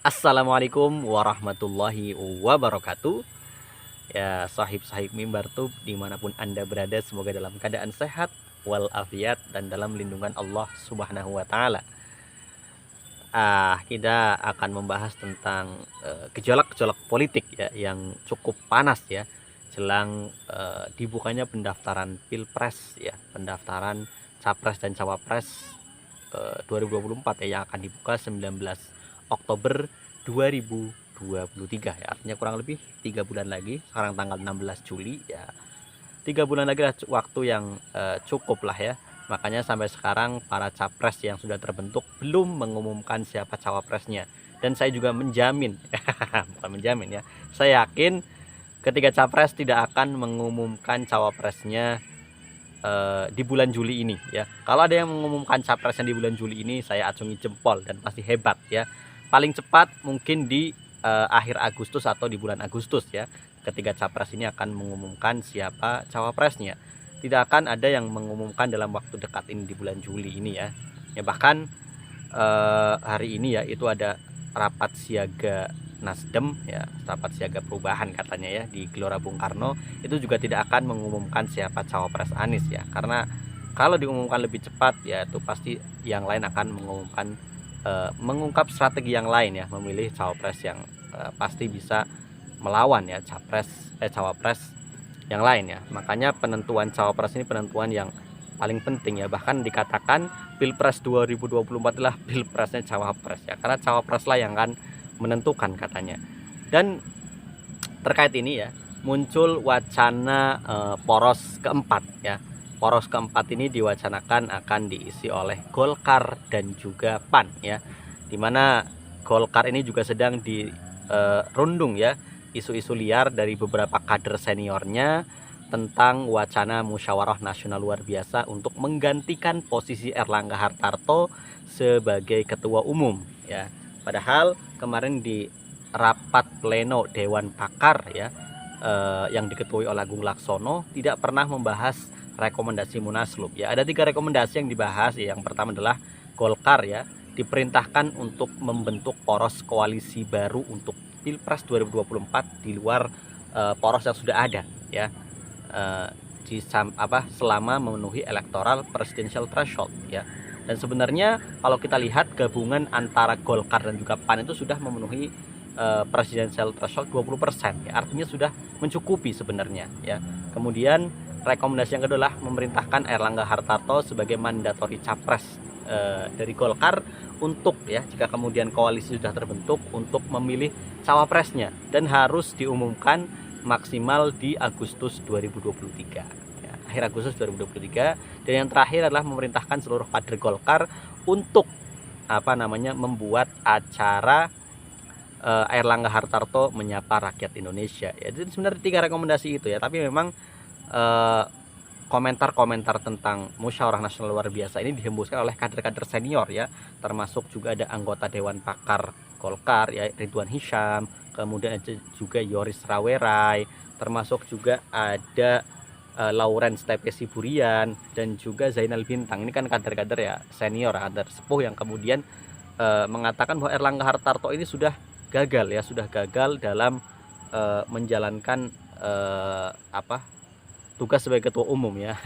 Assalamualaikum warahmatullahi wabarakatuh. Ya, sahib-sahib mimbar tub dimanapun Anda berada, semoga dalam keadaan sehat walafiat dan dalam lindungan Allah Subhanahu wa taala. Kita akan membahas tentang gejolak-gejolak politik ya yang cukup panas ya jelang dibukanya pendaftaran Pilpres ya, pendaftaran Capres dan Cawapres 2024 ya, yang akan dibuka 19 Oktober 2023 ya. Artinya kurang lebih 3 bulan lagi, sekarang tanggal 16 Juli ya. 3 bulan lagi lah waktu yang cukup lah ya. Makanya sampai sekarang para capres yang sudah terbentuk belum mengumumkan siapa cawapresnya. Dan saya juga menjamin, bukan menjamin ya, saya yakin ketiga capres tidak akan mengumumkan cawapresnya di bulan Juli ini ya. Kalau ada yang mengumumkan capresnya di bulan Juli ini, saya acungi jempol dan pasti hebat ya. Paling cepat mungkin di akhir Agustus atau di bulan Agustus ya. Ketiga capres ini akan mengumumkan siapa cawapresnya. Tidak akan ada yang mengumumkan dalam waktu dekat ini di bulan Juli ini ya. Ya bahkan hari ini ya itu ada rapat siaga Nasdem ya, rapat siaga perubahan katanya ya di Gelora Bung Karno, itu juga tidak akan mengumumkan siapa cawapres Anies ya, karena kalau diumumkan lebih cepat ya itu pasti yang lain akan mengungkap strategi yang lain ya, memilih cawapres yang pasti bisa melawan ya cawapres yang lain ya. Makanya penentuan cawapres ini penentuan yang paling penting ya, bahkan dikatakan Pilpres 2024 adalah pilpresnya cawapres ya, karena cawapres lah yang akan menentukan katanya. Dan terkait ini ya muncul wacana poros keempat ya. Poros keempat ini diwacanakan akan diisi oleh Golkar dan juga PAN ya, dimana Golkar ini juga sedang dirundung ya isu-isu liar dari beberapa kader seniornya tentang wacana musyawarah nasional luar biasa untuk menggantikan posisi Erlangga Hartarto sebagai ketua umum ya. Padahal kemarin di rapat pleno Dewan Pakar ya, yang diketuai oleh Agung Laksono tidak pernah membahas rekomendasi Munaslup ya. Ada 3 rekomendasi yang dibahas ya. Yang pertama adalah Golkar ya diperintahkan untuk membentuk poros koalisi baru untuk Pilpres 2024 di luar poros yang sudah ada ya, selama memenuhi electoral presidential threshold ya. Dan sebenarnya kalau kita lihat gabungan antara Golkar dan juga PAN itu sudah memenuhi presidential threshold 20% ya, artinya sudah mencukupi sebenarnya ya. Kemudian rekomendasi yang kedua adalah memerintahkan Erlangga Hartarto sebagai mandatori capres dari Golkar untuk ya, jika kemudian koalisi sudah terbentuk, untuk memilih cawapresnya dan harus diumumkan maksimal di Agustus 2023 ya, akhir Agustus 2023. Dan yang terakhir adalah memerintahkan seluruh kader Golkar untuk membuat acara Erlangga Hartarto menyapa rakyat Indonesia ya. Jadi sebenarnya 3 rekomendasi itu ya, tapi memang komentar-komentar tentang musyawarah nasional luar biasa ini dihembuskan oleh kader-kader senior ya, termasuk juga ada anggota Dewan Pakar Golkar ya, Ridwan Hisyam, kemudian ada juga Yoris Rawerai, termasuk juga ada Lawrence Tepe Siburian dan juga Zainal Bintang. Ini kan kader-kader ya senior, kader sepuh yang kemudian mengatakan bahwa Erlangga Hartarto ini sudah gagal dalam menjalankan tugas sebagai ketua umum ya.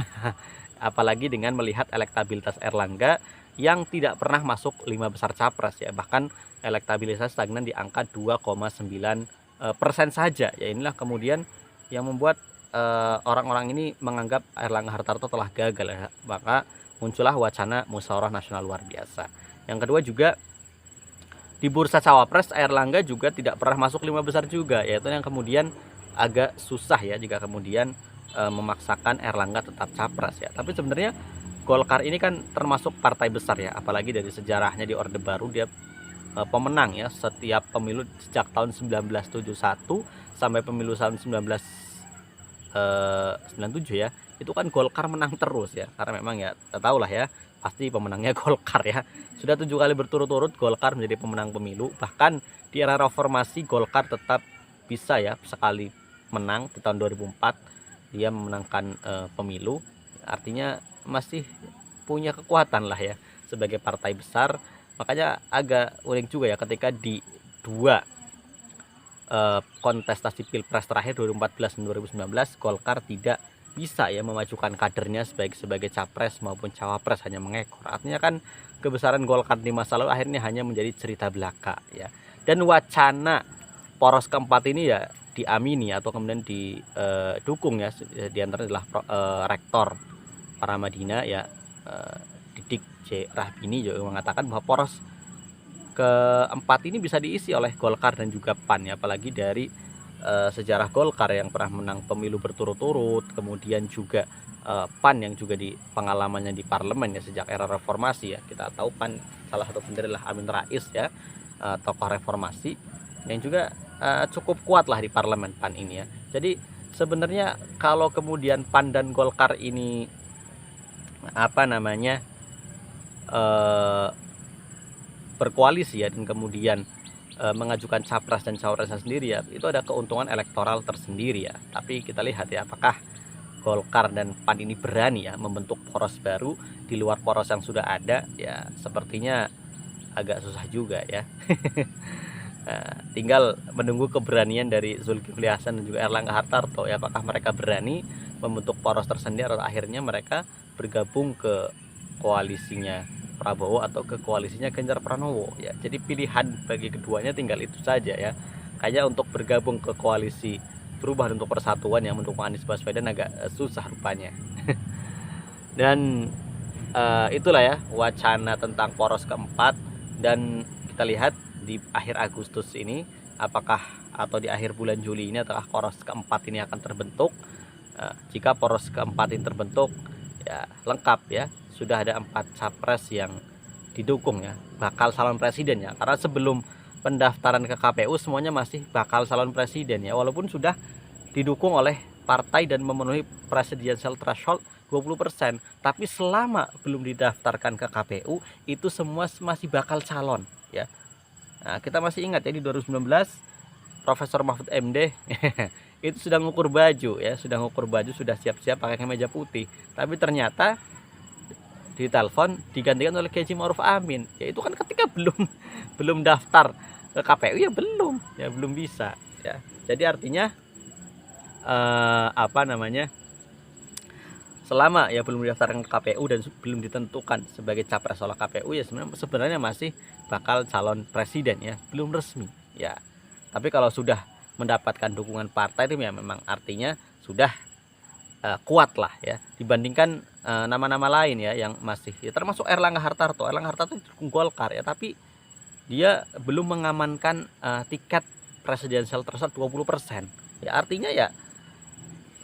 Apalagi dengan melihat elektabilitas Erlangga yang tidak pernah masuk 5 besar capres ya, bahkan elektabilitas stagnan di angka 2,9% saja ya. Inilah kemudian yang membuat orang-orang ini menganggap Erlangga Hartarto telah gagal ya. Maka muncullah wacana musyawarah nasional luar biasa. Yang kedua juga di bursa cawapres Erlangga juga tidak pernah masuk 5 besar juga, yaitu yang kemudian agak susah ya jika kemudian memaksakan Erlangga tetap capres ya. Tapi sebenarnya Golkar ini kan termasuk partai besar ya, apalagi dari sejarahnya di Orde Baru dia pemenang ya setiap pemilu sejak tahun 1971 sampai pemilu tahun 1997 ya. Itu kan Golkar menang terus ya, karena memang ya kita tahu lah ya, pasti pemenangnya Golkar ya. Sudah 7 kali berturut-turut Golkar menjadi pemenang pemilu, bahkan di era reformasi Golkar tetap bisa ya sekali menang di tahun 2004 dia memenangkan pemilu. Artinya masih punya kekuatan lah ya sebagai partai besar. Makanya agak unik juga ya ketika di dua kontestasi Pilpres terakhir 2014 dan 2019 Golkar tidak bisa ya memajukan kadernya sebagai capres maupun cawapres, hanya mengekor. Artinya kan kebesaran Golkar di masa lalu akhirnya hanya menjadi cerita belaka ya. Dan wacana poros keempat ini ya diamini atau kemudian didukung ya, di antara adalah Rektor Paramadina ya, Didik J. Rahbini juga mengatakan bahwa poros keempat ini bisa diisi oleh Golkar dan juga PAN ya, apalagi dari sejarah Golkar yang pernah menang pemilu berturut-turut, kemudian juga PAN yang juga di pengalamannya di parlemen ya sejak era reformasi ya. Kita tahu PAN salah satu pendiri adalah Amin Rais ya, tokoh reformasi yang juga cukup kuat lah di parlemen PAN ini ya. Jadi sebenarnya kalau kemudian PAN dan Golkar ini berkoalisi ya, dan kemudian mengajukan capres dan cawapresnya sendiri ya, itu ada keuntungan elektoral tersendiri ya. Tapi kita lihat ya, apakah Golkar dan PAN ini berani ya membentuk poros baru di luar poros yang sudah ada ya, sepertinya agak susah juga ya. Tinggal menunggu keberanian dari Zulkifli Hasan dan juga Erlangga Hartarto ya, apakah mereka berani membentuk poros tersendiri atau akhirnya mereka bergabung ke koalisinya Prabowo atau ke koalisinya Ganjar Pranowo ya. Jadi pilihan bagi keduanya tinggal itu saja ya. Kayaknya untuk bergabung ke koalisi Perubahan untuk Persatuan yang mendukung Anies Baswedan agak susah rupanya. Dan itulah ya wacana tentang poros keempat, dan kita lihat di akhir Agustus ini apakah, atau di akhir bulan Juli ini, apakah poros keempat ini akan terbentuk. Jika poros keempat ini terbentuk ya lengkap ya, sudah ada 4 capres yang didukung ya, bakal calon presiden ya. Karena sebelum pendaftaran ke KPU semuanya masih bakal calon presiden ya, walaupun sudah didukung oleh partai dan memenuhi presidential threshold 20%, tapi selama belum didaftarkan ke KPU itu semua masih bakal calon ya. Nah, kita masih ingat ya di 2019 Profesor Mahfud MD itu sudah ngukur baju ya, sudah siap-siap pakai kemeja putih, tapi ternyata ditelepon digantikan oleh Kiai Ma'ruf Amin ya. Itu kan ketika belum daftar ke KPU ya, belum bisa ya. Jadi artinya selama ya belum didaftarkan ke KPU dan belum ditentukan sebagai capres oleh KPU ya, sebenarnya masih bakal calon presiden ya, belum resmi ya. Tapi kalau sudah mendapatkan dukungan partai itu ya memang artinya sudah kuat lah ya, dibandingkan nama-nama lain ya yang masih ya, termasuk Erlangga Hartarto dukung Golkar ya, tapi dia belum mengamankan tiket presidensial threshold 20% ya. Artinya ya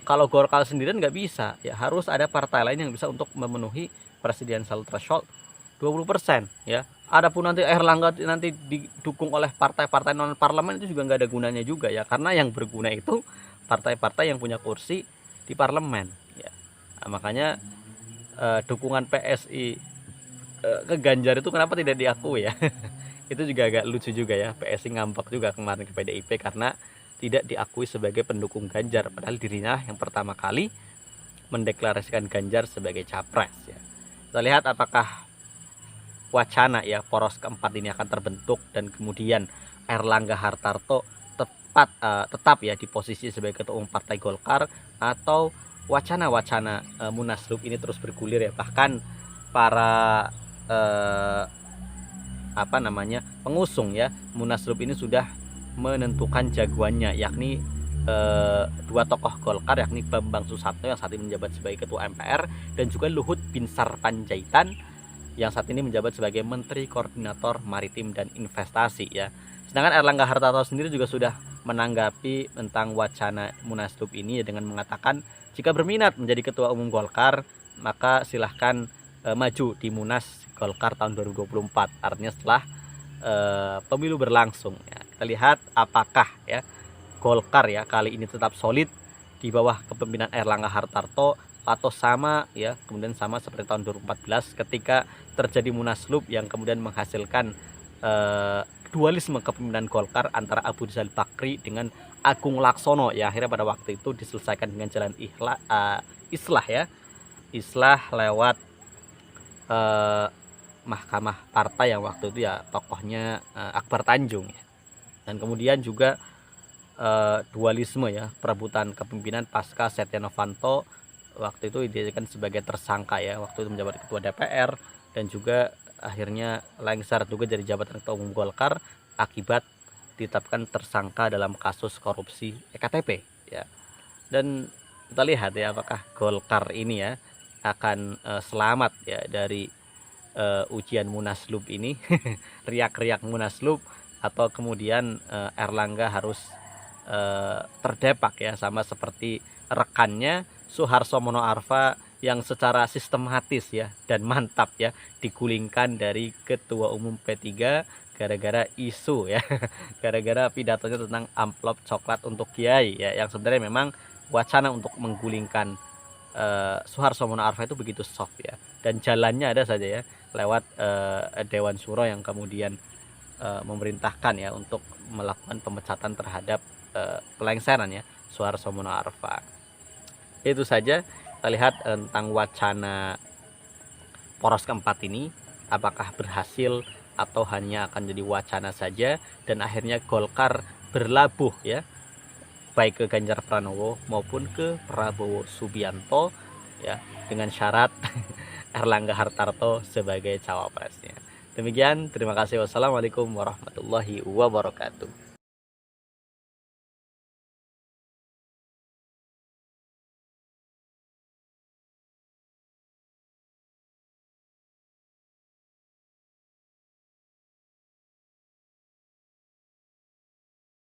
kalau Golkar sendirian nggak bisa ya, harus ada partai lain yang bisa untuk memenuhi presidensial threshold 20% ya. Adapun nanti Erlangga nanti didukung oleh partai-partai non parlemen itu juga nggak ada gunanya juga ya, karena yang berguna itu partai-partai yang punya kursi di parlemen ya. Nah, makanya dukungan PSI ke Ganjar itu kenapa tidak diakui ya? Itu juga agak lucu juga ya, PSI ngambek juga kemarin ke PDIP karena tidak diakui sebagai pendukung Ganjar, padahal dirinya yang pertama kali mendeklarasikan Ganjar sebagai capres ya. Kita lihat apakah wacana ya poros keempat ini akan terbentuk dan kemudian Erlangga Hartarto tetap ya di posisi sebagai ketua umum Partai Golkar, atau wacana-wacana Munaslup ini terus bergulir ya. Bahkan para pengusung ya Munaslup ini sudah menentukan jagoannya, yakni 2 tokoh Golkar, yakni Bambang Susatyo yang saat ini menjabat sebagai ketua MPR dan juga Luhut Binsar Panjaitan yang saat ini menjabat sebagai Menteri Koordinator Maritim dan Investasi ya. Sedangkan Erlangga Hartarto sendiri juga sudah menanggapi tentang wacana Munaslup ini ya, dengan mengatakan jika berminat menjadi ketua umum Golkar maka silahkan maju di Munas Golkar tahun 2024, artinya setelah pemilu berlangsung ya. Kita lihat apakah ya Golkar ya kali ini tetap solid di bawah kepemimpinan Erlangga Hartarto, atau sama ya kemudian sama seperti tahun 2014 ketika terjadi Munaslup yang kemudian menghasilkan dualisme kepemimpinan Golkar antara Abu Rizal Bakri dengan Agung Laksono ya. Akhirnya pada waktu itu diselesaikan dengan jalan islah lewat mahkamah partai yang waktu itu ya tokohnya Akbar Tanjung ya. Dan kemudian juga dualisme ya, perebutan kepemimpinan pasca Setia Novanto waktu itu dijadikan sebagai tersangka ya, waktu itu menjabat ketua DPR dan juga akhirnya lengser juga dari jabatan ketua umum Golkar akibat ditetapkan tersangka dalam kasus korupsi EKTP ya. Dan kita lihat ya apakah Golkar ini ya akan selamat ya dari ujian Munaslup ini riak-riak Munaslup, atau kemudian Erlangga harus terdepak ya sama seperti rekannya Suharso Mono Arfa yang secara sistematis ya dan mantap ya digulingkan dari ketua umum P3 gara-gara isu ya gara-gara pidatonya tentang amplop coklat untuk kiai ya, yang sebenarnya memang wacana untuk menggulingkan Suharso Mono Arfa itu begitu soft ya, dan jalannya ada saja ya lewat Dewan Syuro yang kemudian memerintahkan ya untuk melakukan pemecatan terhadap pelengseran ya Suharso Mono Arfa. Itu saja kita lihat tentang wacana poros keempat ini, apakah berhasil atau hanya akan jadi wacana saja dan akhirnya Golkar berlabuh ya baik ke Ganjar Pranowo maupun ke Prabowo Subianto ya, dengan syarat Erlangga Hartarto sebagai cawapresnya. Demikian, terima kasih. Wassalamualaikum warahmatullahi wabarakatuh.